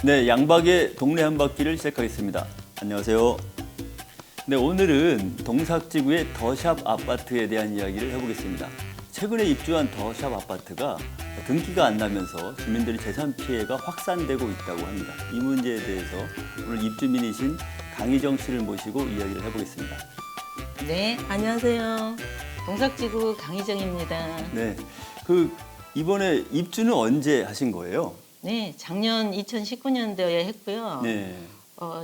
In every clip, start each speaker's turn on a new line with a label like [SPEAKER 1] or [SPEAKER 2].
[SPEAKER 1] 네, 양박의 동네 한 바퀴를 시작하겠습니다. 안녕하세요. 네, 오늘은 동삭지구의 더샵 아파트에 대한 이야기를 해보겠습니다. 최근에 입주한 더샵 아파트가 등기가 안 나면서 주민들의 재산 피해가 확산되고 있다고 합니다. 이 문제에 대해서 오늘 입주민이신 강희정 씨를 모시고 이야기를 해보겠습니다.
[SPEAKER 2] 네, 안녕하세요. 동삭지구 강희정입니다.
[SPEAKER 1] 네, 이번에 입주는 언제 하신 거예요?
[SPEAKER 2] 네, 작년 2019년도에 했고요.
[SPEAKER 1] 네.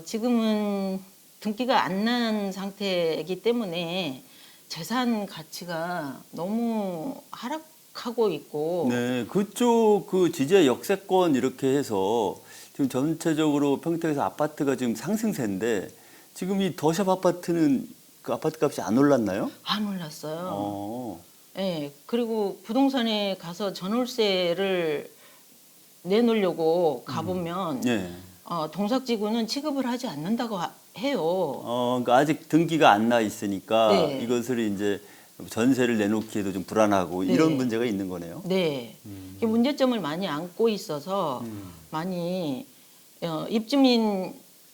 [SPEAKER 2] 지금은 등기가 안 난 상태이기 때문에 재산 가치가 너무 하락하고 있고.
[SPEAKER 1] 네, 그쪽 지제 역세권 이렇게 해서 지금 전체적으로 평택에서 아파트가 지금 상승세인데 지금 이 더샵 아파트는 그 아파트 값이 안 올랐나요?
[SPEAKER 2] 안 올랐어요.
[SPEAKER 1] 어.
[SPEAKER 2] 네, 그리고 부동산에 가서 전월세를 내놓으려고 가보면
[SPEAKER 1] 네.
[SPEAKER 2] 동삭지구는 취급을 하지 않는다고 해요.
[SPEAKER 1] 그러니까 아직 등기가 안 나 있으니까
[SPEAKER 2] 네.
[SPEAKER 1] 이것을 이제 전세를 내놓기에도 좀 불안하고
[SPEAKER 2] 네.
[SPEAKER 1] 이런 문제가 있는 거네요.
[SPEAKER 2] 네, 이게 문제점을 많이 안고 있어서 많이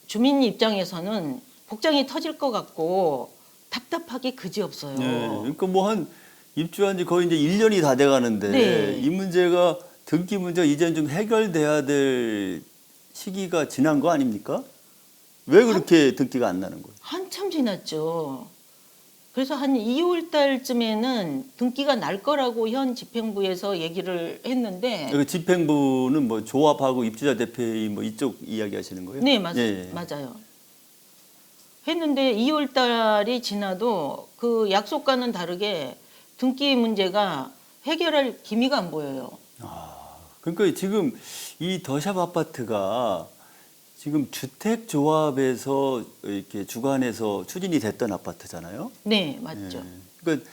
[SPEAKER 2] 주민 입장에서는 복장이 터질 것 같고 답답하기 그지없어요.
[SPEAKER 1] 네. 그러니까 뭐 한 입주한 지 거의 이제 1년이 다 돼 가는데
[SPEAKER 2] 네.
[SPEAKER 1] 이 문제가 등기 문제가 이제는 좀 해결돼야 될 시기가 지난 거 아닙니까? 왜 그렇게 등기가 안 나는 거예요?
[SPEAKER 2] 한참 지났죠. 그래서 한 2월 달쯤에는 등기가 날 거라고 현 집행부에서 얘기를 했는데.
[SPEAKER 1] 그 집행부는 뭐 조합하고 입주자 대표회의 뭐 이쪽 이야기 하시는 거예요?
[SPEAKER 2] 네,
[SPEAKER 1] 예.
[SPEAKER 2] 맞아요. 했는데 2월 달이 지나도 그 약속과는 다르게 등기 문제가 해결할 기미가 안 보여요.
[SPEAKER 1] 그러니까 지금 이 더샵 아파트가 지금 주택조합에서 이렇게 주관해서 추진이 됐던 아파트잖아요.
[SPEAKER 2] 네, 맞죠.
[SPEAKER 1] 그러니까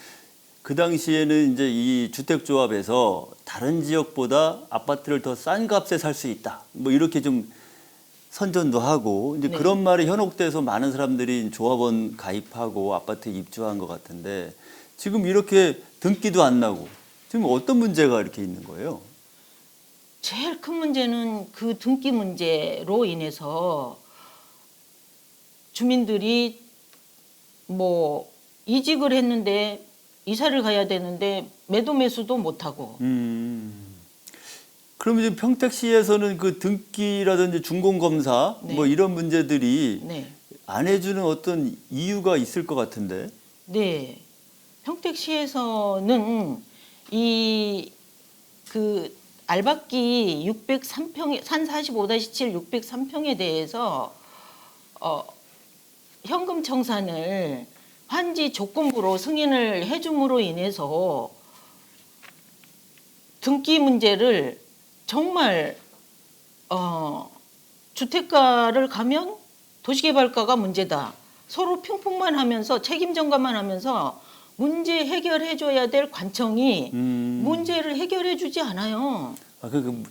[SPEAKER 1] 그 당시에는 이제 이 주택조합에서 다른 지역보다 아파트를 더 싼 값에 살 수 있다. 뭐 이렇게 좀 선전도 하고 이제
[SPEAKER 2] 네.
[SPEAKER 1] 그런 말이 현혹돼서 많은 사람들이 조합원 가입하고 아파트에 입주한 것 같은데 지금 이렇게 등기도 안 나고 지금 어떤 문제가 이렇게 있는 거예요?
[SPEAKER 2] 제일 큰 문제는 그 등기 문제로 인해서 주민들이 뭐 이직을 했는데 이사를 가야 되는데 매도 매수도 못하고.
[SPEAKER 1] 그러면 이제 평택시에서는 그 등기라든지 준공검사
[SPEAKER 2] 네.
[SPEAKER 1] 뭐 이런 문제들이
[SPEAKER 2] 네,
[SPEAKER 1] 안 해주는 어떤 이유가 있을 것 같은데.
[SPEAKER 2] 네. 평택시에서는 이 그 알박기 603평 산 45-7 603평에 대해서 현금 청산을 환지 조건부로 승인을 해줌으로 인해서 등기 문제를 정말 주택가를 가면 도시개발과가 문제다. 서로 핑퐁만 하면서 책임 전가만 하면서 문제 해결해 줘야 될 관청이 문제를 해결해 주지 않아요.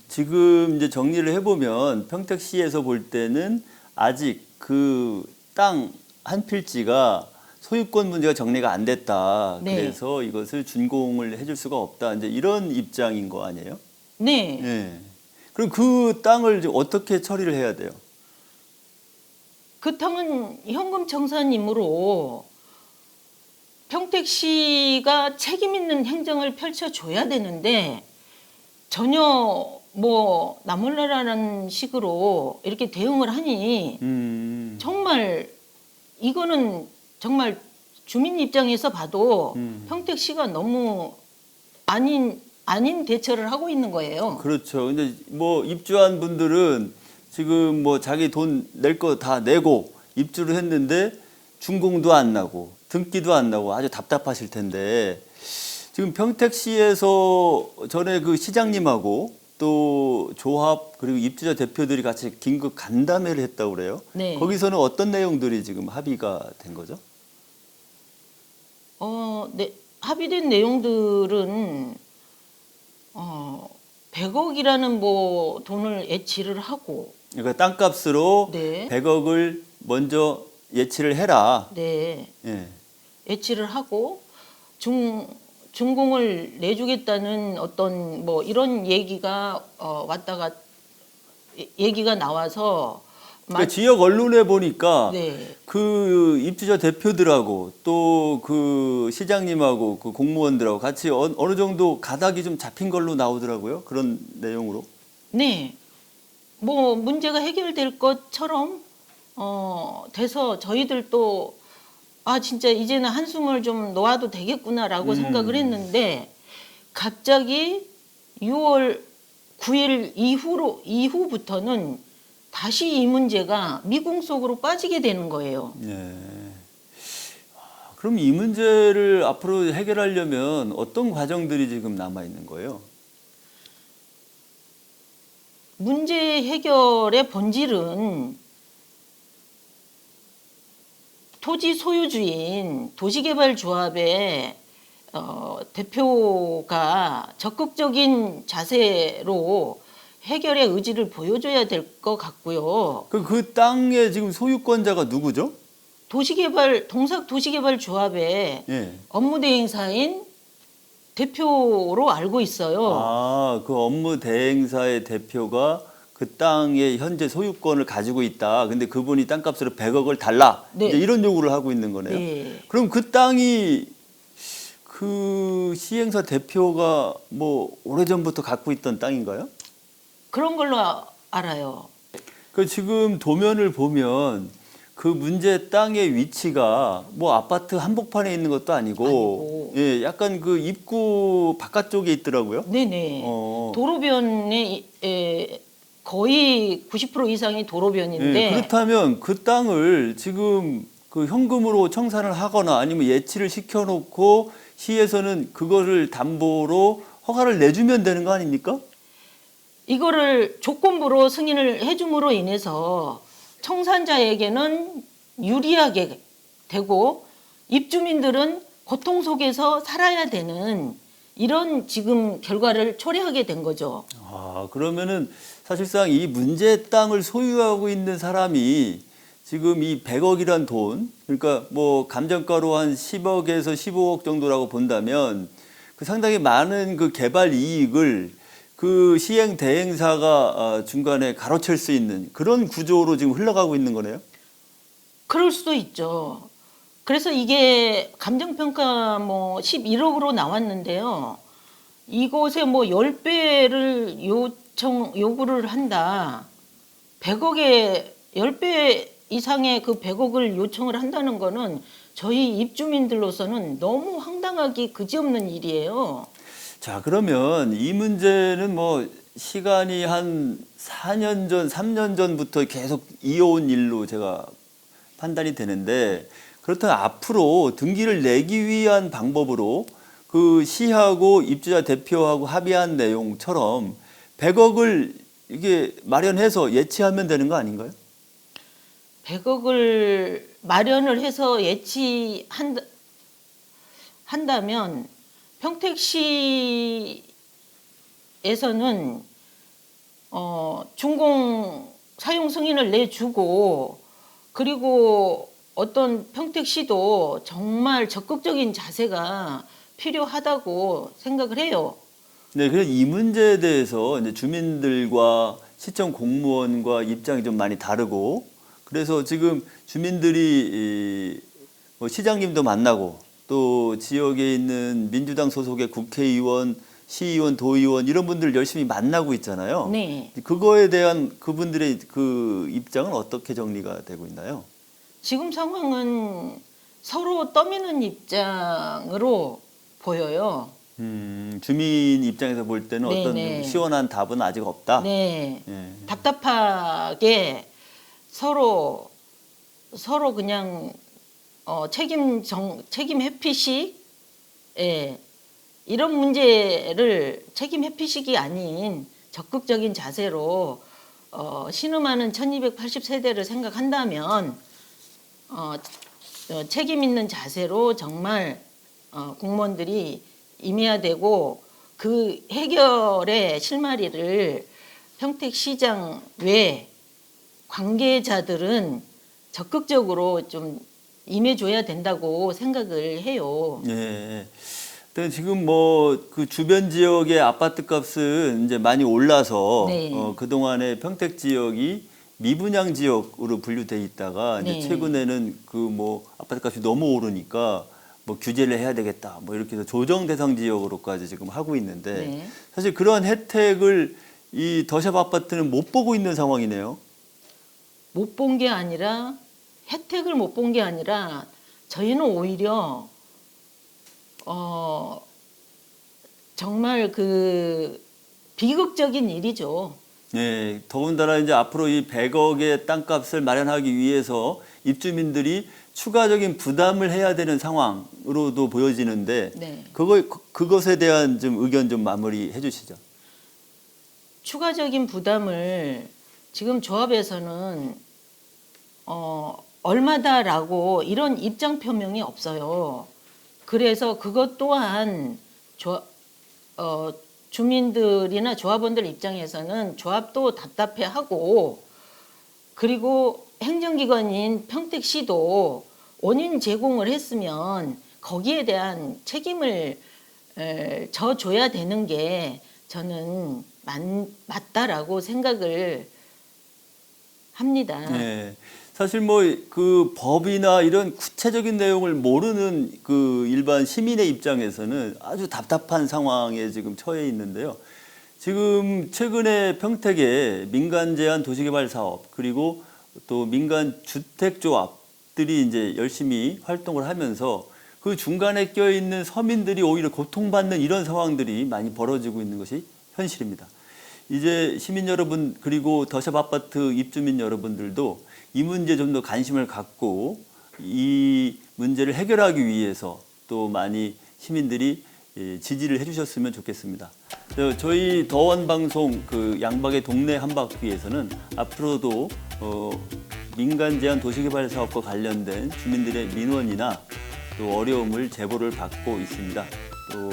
[SPEAKER 1] 지금 이제 정리를 해보면 평택시에서 볼 때는 아직 그 땅 한 필지가 소유권 문제가 정리가 안 됐다.
[SPEAKER 2] 네.
[SPEAKER 1] 그래서 이것을 준공을 해줄 수가 없다. 이제 이런 입장인 거 아니에요?
[SPEAKER 2] 네.
[SPEAKER 1] 네. 그럼 그 땅을 이제 어떻게 처리를 해야 돼요?
[SPEAKER 2] 그 땅은 현금 청산임으로 평택시가 책임 있는 행정을 펼쳐줘야 되는데 전혀 뭐 나몰라라는 식으로 이렇게 대응을 하니 정말 이거는 정말 주민 입장에서 봐도 평택시가 너무 아닌 대처를 하고 있는 거예요.
[SPEAKER 1] 그렇죠. 근데 뭐 입주한 분들은 지금 뭐 자기 돈 낼 거 다 내고 입주를 했는데 준공도 안 나고 등기도 안 나고 아주 답답하실 텐데 지금 평택시에서 전에 그 시장님하고 또 조합 그리고 입주자 대표들이 같이 긴급 간담회를 했다고 그래요.
[SPEAKER 2] 네.
[SPEAKER 1] 거기서는 어떤 내용들이 지금 합의가 된 거죠?
[SPEAKER 2] 네, 합의된 내용들은 100억이라는 뭐 돈을 예치를 하고.
[SPEAKER 1] 그러니까 땅값으로
[SPEAKER 2] 네.
[SPEAKER 1] 100억을 먼저 예치를 해라.
[SPEAKER 2] 네.
[SPEAKER 1] 예.
[SPEAKER 2] 예치를 하고 준공을 내주겠다는 어떤 뭐 이런 얘기가 왔다가 얘기가 나와서
[SPEAKER 1] 그러니까 지역 언론에 보니까
[SPEAKER 2] 네.
[SPEAKER 1] 그 입주자 대표들하고 또 그 시장님하고 그 공무원들하고 같이 어느 정도 가닥이 좀 잡힌 걸로 나오더라고요. 그런 내용으로.
[SPEAKER 2] 네. 뭐 문제가 해결될 것처럼 돼서 저희들도 진짜 이제는 한숨을 좀 놓아도 되겠구나라고 생각을 했는데 갑자기 6월 9일 이후부터는 다시 이 문제가 미궁 속으로 빠지게 되는 거예요.
[SPEAKER 1] 네. 그럼 이 문제를 앞으로 해결하려면 어떤 과정들이 지금 남아 있는 거예요?
[SPEAKER 2] 문제 해결의 본질은 토지 소유주인 도시개발조합의 대표가 적극적인 자세로 해결의 의지를 보여줘야 될 것 같고요.
[SPEAKER 1] 그 땅의 지금 소유권자가 누구죠?
[SPEAKER 2] 동삭도시개발조합의
[SPEAKER 1] 예.
[SPEAKER 2] 업무대행사인 대표로 알고 있어요.
[SPEAKER 1] 아, 그 업무 대행사의 대표가 그 땅의 현재 소유권을 가지고 있다. 근데 그분이 땅값으로 100억을 달라.
[SPEAKER 2] 네.
[SPEAKER 1] 이제 이런 요구를 하고 있는 거네요.
[SPEAKER 2] 네.
[SPEAKER 1] 그럼 그 땅이 그 시행사 대표가 뭐 오래전부터 갖고 있던 땅인가요?
[SPEAKER 2] 그런 걸로 알아요.
[SPEAKER 1] 그 지금 도면을 보면 그 문제 땅의 위치가 뭐 아파트 한복판에 있는 것도 아니고, 예, 약간 그 입구 바깥쪽에 있더라고요.
[SPEAKER 2] 네네.
[SPEAKER 1] 어.
[SPEAKER 2] 도로변에 거의 90% 이상이 도로변인데
[SPEAKER 1] 예, 그렇다면 그 땅을 지금 그 현금으로 청산을 하거나 아니면 예치를 시켜놓고 시에서는 그거를 담보로 허가를 내주면 되는 거 아닙니까?
[SPEAKER 2] 이거를 조건부로 승인을 해줌으로 인해서 청산자에게는 유리하게 되고 입주민들은 고통 속에서 살아야 되는 이런 지금 결과를 초래하게 된 거죠.
[SPEAKER 1] 아, 그러면은 사실상 이 문제 땅을 소유하고 있는 사람이 지금 이 100억이란 돈, 그러니까 뭐 감정가로 한 10억에서 15억 정도라고 본다면 그 상당히 많은 그 개발 이익을 그 시행 대행사가 중간에 가로챌 수 있는 그런 구조로 지금 흘러가고 있는 거네요.
[SPEAKER 2] 그럴 수도 있죠. 그래서 이게 감정평가 뭐 11억으로 나왔는데요. 이곳에 뭐 10배를 요구를 한다. 100억에 10배 이상의 그 100억을 요청을 한다는 거는 저희 입주민들로서는 너무 황당하기 그지없는 일이에요.
[SPEAKER 1] 자, 그러면 이 문제는 뭐 시간이 한 4년 전, 3년 전부터 계속 이어온 일로 제가 판단이 되는데 그렇다면 앞으로 등기를 내기 위한 방법으로 그 시하고 입주자 대표하고 합의한 내용처럼 100억을 이게 마련해서 예치하면 되는 거 아닌가요?
[SPEAKER 2] 100억을 마련을 해서 한다면 평택시에서는 준공 사용 승인을 내주고 그리고 어떤 평택시도 정말 적극적인 자세가 필요하다고 생각을 해요.
[SPEAKER 1] 네, 그래서 이 문제에 대해서 이제 주민들과 시청 공무원과 입장이 좀 많이 다르고 그래서 지금 주민들이 뭐 시장님도 만나고 또 지역에 있는 민주당 소속의 국회의원, 시의원, 도의원 이런 분들 열심히 만나고 있잖아요.
[SPEAKER 2] 네.
[SPEAKER 1] 그거에 대한 그분들의 그 입장은 어떻게 정리가 되고 있나요?
[SPEAKER 2] 지금 상황은 서로 떠미는 입장으로 보여요.
[SPEAKER 1] 주민 입장에서 볼 때는
[SPEAKER 2] 네,
[SPEAKER 1] 어떤
[SPEAKER 2] 네.
[SPEAKER 1] 시원한 답은 아직 없다.
[SPEAKER 2] 네.
[SPEAKER 1] 예.
[SPEAKER 2] 답답하게 서로 그냥 책임 회피식 이런 문제를 책임 회피식이 아닌 적극적인 자세로 신음하는 1280세대를 생각한다면 책임 있는 자세로 정말 공무원들이 임해야 되고 그 해결의 실마리를 평택시장 외 관계자들은 적극적으로 좀 임해줘야 된다고 생각을 해요.
[SPEAKER 1] 예. 근데 지금 뭐 그 주변 지역의 아파트 값은 이제 많이 올라서
[SPEAKER 2] 네.
[SPEAKER 1] 그동안에 평택 지역이 미분양 지역으로 분류돼 있다가 이제
[SPEAKER 2] 네.
[SPEAKER 1] 최근에는 그 뭐 아파트 값이 너무 오르니까 뭐 규제를 해야 되겠다 뭐 이렇게 해서 조정 대상 지역으로까지 지금 하고 있는데
[SPEAKER 2] 네.
[SPEAKER 1] 사실 그런 혜택을 이 더샵 아파트는 못 보고 있는 상황이네요.
[SPEAKER 2] 못 본 게 아니라 혜택을 못 본 게 아니라 저희는 오히려 정말 그 비극적인 일이죠.
[SPEAKER 1] 네, 더군다나 이제 앞으로 이 100억의 땅값을 마련하기 위해서 입주민들이 추가적인 부담을 해야 되는 상황으로도 보여지는데
[SPEAKER 2] 네.
[SPEAKER 1] 그것에 대한 좀 의견 좀 마무리해 주시죠.
[SPEAKER 2] 추가적인 부담을 지금 조합에서는 얼마다라고 이런 입장 표명이 없어요. 그래서 그것 또한 주민들이나 조합원들 입장에서는 조합도 답답해하고 그리고 행정기관인 평택시도 원인 제공을 했으면 거기에 대한 책임을 져줘야 되는 게 저는 맞다라고 생각을 합니다.
[SPEAKER 1] 네. 사실 뭐 그 법이나 이런 구체적인 내용을 모르는 그 일반 시민의 입장에서는 아주 답답한 상황에 지금 처해 있는데요. 지금 최근에 평택에 민간 제한 도시개발 사업 그리고 또 민간 주택조합들이 이제 열심히 활동을 하면서 그 중간에 껴 있는 서민들이 오히려 고통받는 이런 상황들이 많이 벌어지고 있는 것이 현실입니다. 이제 시민 여러분 그리고 더샵 아파트 입주민 여러분들도 이 문제에 좀 더 관심을 갖고 이 문제를 해결하기 위해서 또 많이 시민들이 지지를 해주셨으면 좋겠습니다. 저희 더원 방송 그 양박의 동네 한바퀴에서는 앞으로도 민간 제한 도시개발 사업과 관련된 주민들의 민원이나 또 어려움을 제보를 받고 있습니다. 또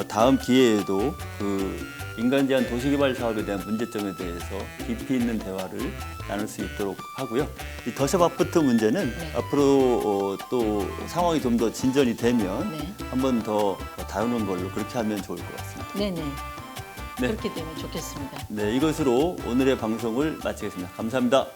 [SPEAKER 1] 다음 기회에도 그 민간 제한 도시개발 사업에 대한 문제점에 대해서 깊이 있는 대화를 나눌 수 있도록 하고요. 이 더샵 아파트 문제는
[SPEAKER 2] 네.
[SPEAKER 1] 앞으로 또 상황이 좀 더 진전이 되면
[SPEAKER 2] 네.
[SPEAKER 1] 한 번 더 다루는 걸로 그렇게 하면 좋을 것 같습니다.
[SPEAKER 2] 네네.
[SPEAKER 1] 네.
[SPEAKER 2] 그렇게 되면 좋겠습니다.
[SPEAKER 1] 네, 이것으로 오늘의 방송을 마치겠습니다. 감사합니다.